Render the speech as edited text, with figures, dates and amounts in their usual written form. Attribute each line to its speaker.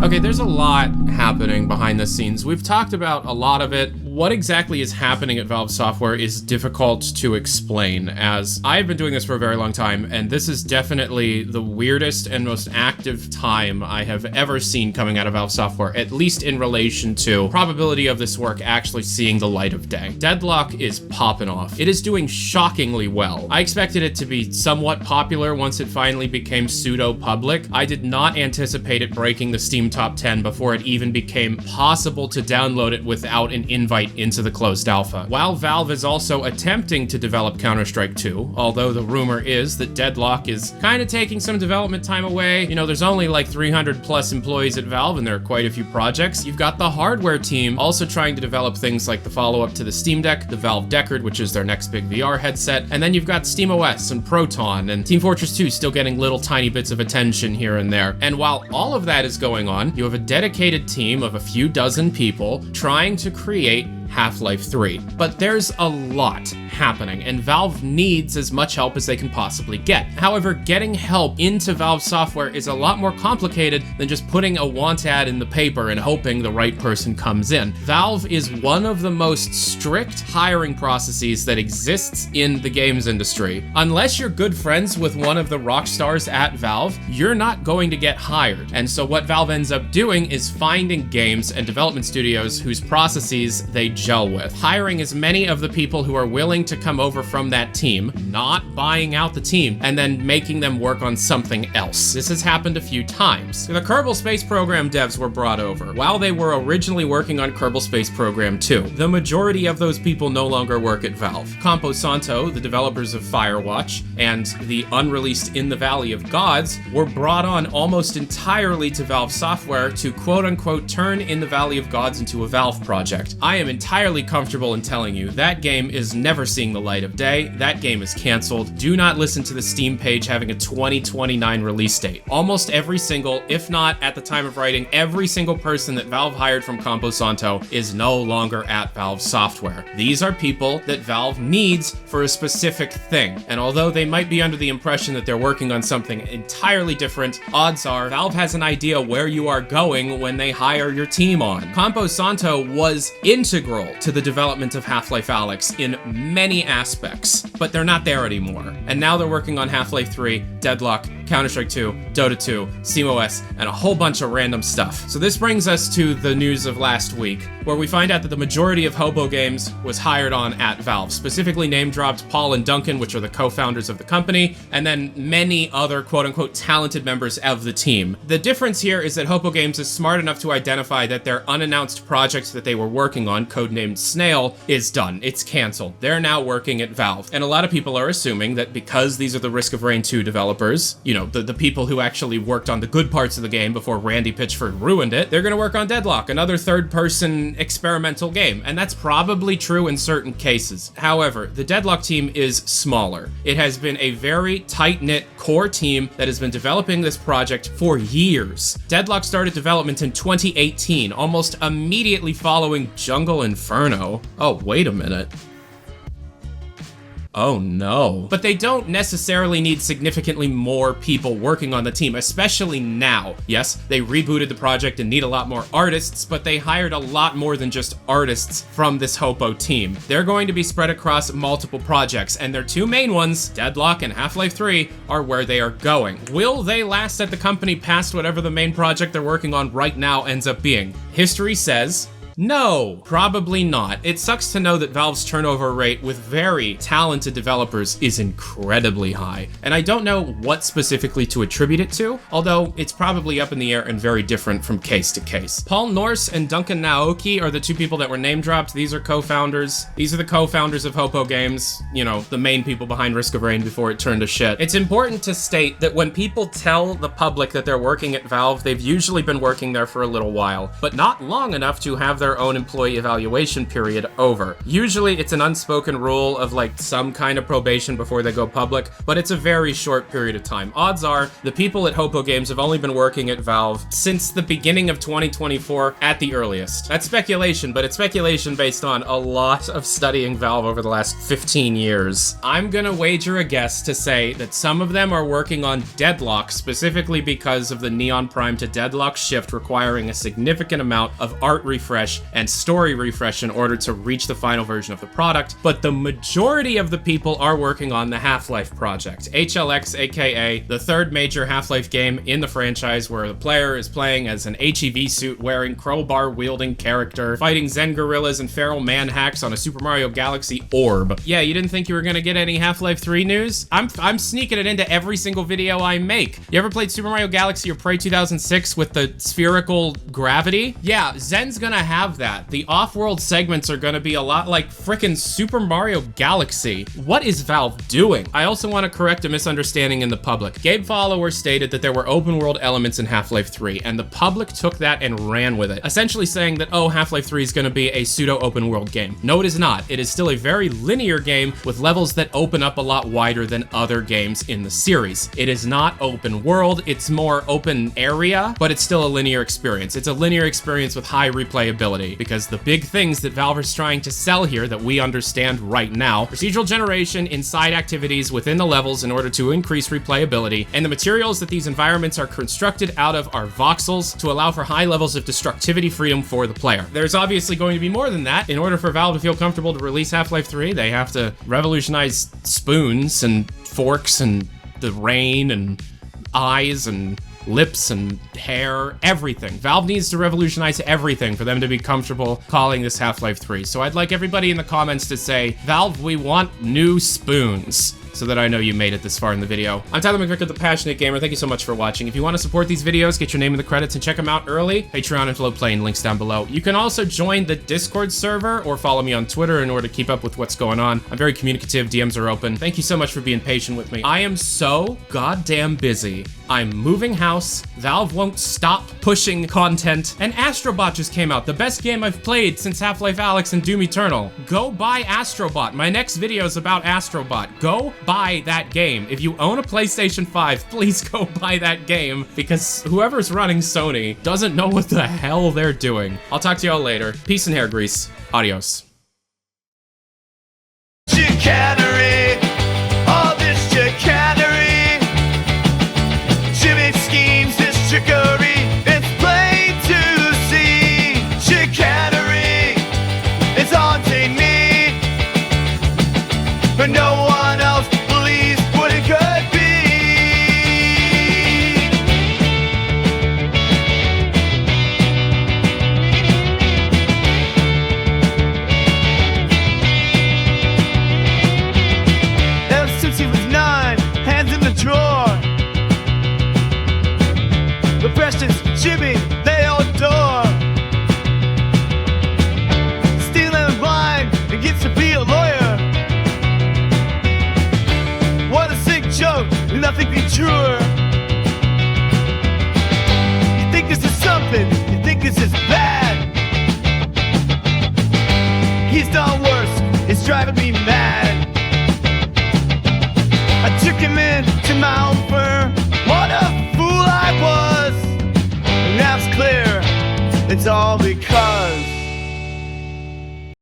Speaker 1: Okay, there's a lot happening behind the scenes. We've talked about a lot of it. What exactly is happening at Valve Software is difficult to explain, as I've been doing this for a very long time, and this is definitely the weirdest and most active time I have ever seen coming out of Valve Software, at least in relation to probability of this work actually seeing the light of day. Deadlock is popping off. It is doing shockingly well. I expected it to be somewhat popular once it finally became pseudo-public. I did not anticipate it breaking the Steam Top 10 before it even became possible to download it without an invite into the closed alpha. While Valve is also attempting to develop Counter-Strike 2, although the rumor is that Deadlock is kind of taking some development time away. You know, there's only like 300 plus employees at Valve and there are quite a few projects. You've got the hardware team also trying to develop things like the follow-up to the Steam Deck, the Valve Deckard, which is their next big VR headset, and then you've got SteamOS and Proton and Team Fortress 2 still getting little tiny bits of attention here and there. And while all of that is going on, you have a dedicated team of a few dozen people trying to create Half-Life 3. But there's a lot happening, and Valve needs as much help as they can possibly get. However, getting help into Valve Software is a lot more complicated than just putting a want ad in the paper and hoping the right person comes in. Valve is one of the most strict hiring processes that exists in the games industry. Unless you're good friends with one of the rock stars at Valve, you're not going to get hired. And so what Valve ends up doing is finding games and development studios whose processes they gel with, hiring as many of the people who are willing to come over from that team, not buying out the team, and then making them work on something else. This has happened a few times. The Kerbal Space Program devs were brought over. While they were originally working on Kerbal Space Program 2, the majority of those people no longer work at Valve. Campo Santo, the developers of Firewatch, and the unreleased In the Valley of Gods were brought on almost entirely to Valve Software to quote-unquote turn In the Valley of Gods into a Valve project. I am entirely comfortable in telling you that game is never seeing the light of day. That game is canceled. Do not listen to the Steam page having a 2029 release date. Almost every single, if not at the time of writing, every single person that Valve hired from Campo Santo is no longer at Valve Software. These are people that Valve needs for a specific thing. And although they might be under the impression that they're working on something entirely different, odds are Valve has an idea where you are going when they hire your team on. Campo Santo was integral to the development of Half-Life Alyx in many aspects, but they're not there anymore. And now they're working on Half-Life 3, Deadlock, Counter-Strike 2, Dota 2, SteamOS, and a whole bunch of random stuff. So this brings us to the news of last week, where we find out that the majority of Hopoo Games was hired on at Valve, specifically name-dropped Paul and Duncan, which are the co-founders of the company, and then many other quote-unquote talented members of the team. The difference here is that Hopoo Games is smart enough to identify that their unannounced project that they were working on, codenamed Snail, is done. It's canceled. They're now working at Valve. And a lot of people are assuming that because these are the Risk of Rain 2 developers, you know, the people who actually worked on the good parts of the game before Randy Pitchford ruined it, they're gonna work on Deadlock, another third-person experimental game. And that's probably true in certain cases. However, the Deadlock team is smaller. It has been a very tight-knit core team that has been developing this project for years. Deadlock started development in 2018, almost immediately following Jungle Inferno. Oh, wait a minute. Oh no. But they don't necessarily need significantly more people working on the team, especially now. Yes, they rebooted the project and need a lot more artists, but they hired a lot more than just artists from this Hopoo team. They're going to be spread across multiple projects, and their two main ones, Deadlock and Half-Life 3, are where they are going. Will they last at the company past whatever the main project they're working on right now ends up being? History says no, probably not. It sucks to know that Valve's turnover rate with very talented developers is incredibly high, and I don't know what specifically to attribute it to, although it's probably up in the air and very different from case to case. Paul Norse and Duncan Naoki are the two people that were name-dropped. These are co-founders. These are the co-founders of Hopoo Games, you know, the main people behind Risk of Rain before it turned to shit. It's important to state that when people tell the public that they're working at Valve, they've usually been working there for a little while, but not long enough to have their own employee evaluation period over. Usually it's an unspoken rule of like some kind of probation before they go public, but it's a very short period of time. Odds are the people at Hopoo Games have only been working at Valve since the beginning of 2024 at the earliest. That's speculation, but it's speculation based on a lot of studying Valve over the last 15 years. I'm gonna wager a guess to say that some of them are working on Deadlock specifically because of the Neon Prime to Deadlock shift requiring a significant amount of art refresh and story refresh in order to reach the final version of the product, but the majority of the people are working on the Half-Life project. HLX, aka the third major Half-Life game in the franchise, where the player is playing as an HEV suit wearing crowbar wielding character, fighting Zen gorillas and feral man hacks on a Super Mario Galaxy orb. Yeah, you didn't think you were gonna get any Half-Life 3 news? I'm sneaking it into every single video I make. You ever played Super Mario Galaxy or Prey 2006 with the spherical gravity? Yeah, Zen's gonna have that. The off-world segments are gonna be a lot like frickin' Super Mario Galaxy. What is Valve doing? I also want to correct a misunderstanding in the public. Gabe Follower stated that there were open world elements in Half-Life 3, and the public took that and ran with it, essentially saying that, oh, Half-Life 3 is gonna be a pseudo open world game. No, it is not. It is still a very linear game with levels that open up a lot wider than other games in the series. It is not open world, it's more open area, but it's still a linear experience. It's a linear experience with high replayability, because the big things that Valve is trying to sell here that we understand right now: procedural generation inside activities within the levels in order to increase replayability, and the materials that these environments are constructed out of are voxels to allow for high levels of destructivity freedom for the player. There's obviously going to be more than that. In order for Valve to feel comfortable to release Half-Life 3, they have to revolutionize spoons and forks and the rain and eyes and lips and hair, everything. Valve needs to revolutionize everything for them to be comfortable calling this Half-Life 3. So I'd like everybody in the comments to say, Valve, we want new spoons, so that I know you made it this far in the video. I'm Tyler McVicker, the Passionate Gamer. Thank you so much for watching. If you want to support these videos, get your name in the credits and check them out early, Patreon and Floatplane, links down below. You can also join the Discord server or follow me on Twitter in order to keep up with what's going on. I'm very communicative, DMs are open. Thank you so much for being patient with me. I am so goddamn busy. I'm moving house, Valve won't stop pushing content, and Astrobot just came out, the best game I've played since Half-Life Alyx and Doom Eternal. Go buy Astrobot. My next video is about Astrobot. Go buy that game. If you own a PlayStation 5, please go buy that game, because whoever's running Sony doesn't know what the hell they're doing. I'll talk to y'all later. Peace and hair grease. Adios.
Speaker 2: Chicanery, all this chicanery, Jimmy schemes, this trickery, it's plain to see. Chicanery, it's haunting me, but no one else believes what it could be. Ever since he was 9, hands in the drawer, the precious Jimmy they all adore. Stealing blind and gets to be a lawyer. What a sick joke, nothing be truer. You think this is something, you think this is bad. He's done worse, it's driving me mad. I took him in to my own firm. What a fool I was. Now it's clear, it's all because